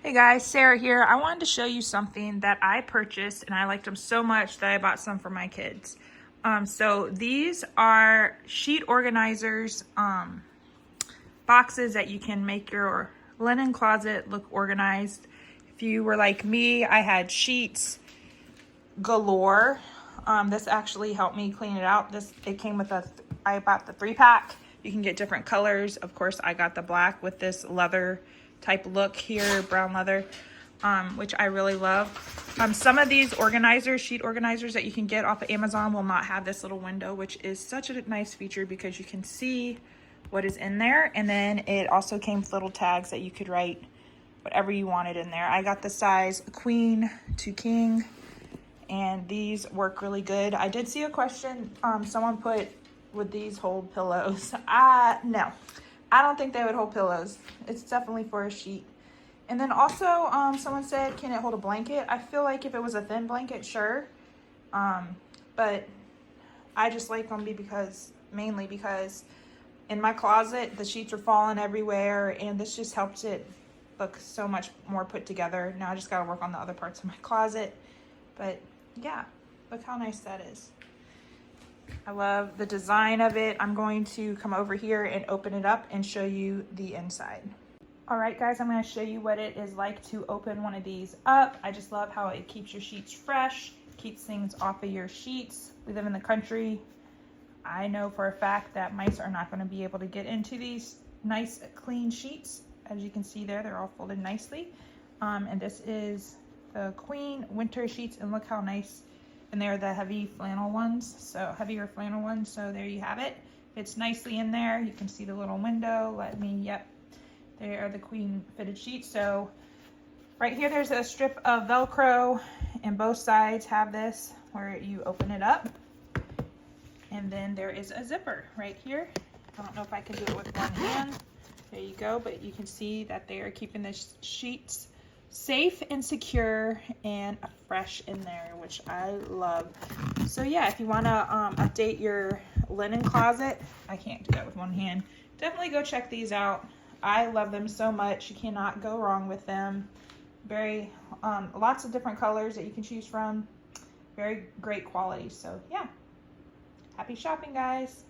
Hey guys, Sarah here. I wanted to show you something that I purchased and I liked them so much that I bought some for my kids. So these are sheet organizers, boxes that you can make your linen closet look organized. If you were like me, I had sheets galore. This actually helped me clean it out. It came with I bought the 3-pack. You can get different colors. Of course, I got the black with this leather type look here, brown leather, which I really love. Some of these sheet organizers that you can get off of Amazon will not have this little window, which is such a nice feature because you can see what is in there. And then it also came with little tags that you could write whatever you wanted in there. I got the size queen to king, and these work really good. I did see a question someone put, would these hold pillows? No, I don't think they would hold pillows. It's definitely for a sheet. And then also someone said, can it hold a blanket? I feel like if it was a thin blanket, sure. But I just like them mainly because in my closet, the sheets are falling everywhere, and this just helps it look so much more put together. Now I just gotta work on the other parts of my closet. But yeah, look how nice that is. I love the design of it. I'm going to come over here and open it up and show you the inside. All right, guys, I'm going to show you what it is like to open one of these up. I just love how it keeps your sheets fresh, keeps things off of your sheets. We live in the country. I know for a fact that mice are not going to be able to get into these nice, clean sheets. As you can see there, they're all folded nicely. And this is the queen winter sheets, and look how nice. And they're the heavier flannel ones, so there you have it. It's nicely in there. You can see the little window. Yep, they are the queen fitted sheets. So right here, there's a strip of Velcro, and both sides have this where you open it up. And then there is a zipper right here. I don't know if I can do it with one hand. There you go, but you can see that they are keeping the sheets safe and secure and fresh in there, which I love. So yeah, if you want to update your linen closet, I can't do that with one hand, definitely go check these out. I love them so much. You cannot go wrong with them. Very lots of different colors that you can choose from. Very great quality. So yeah, happy shopping, guys.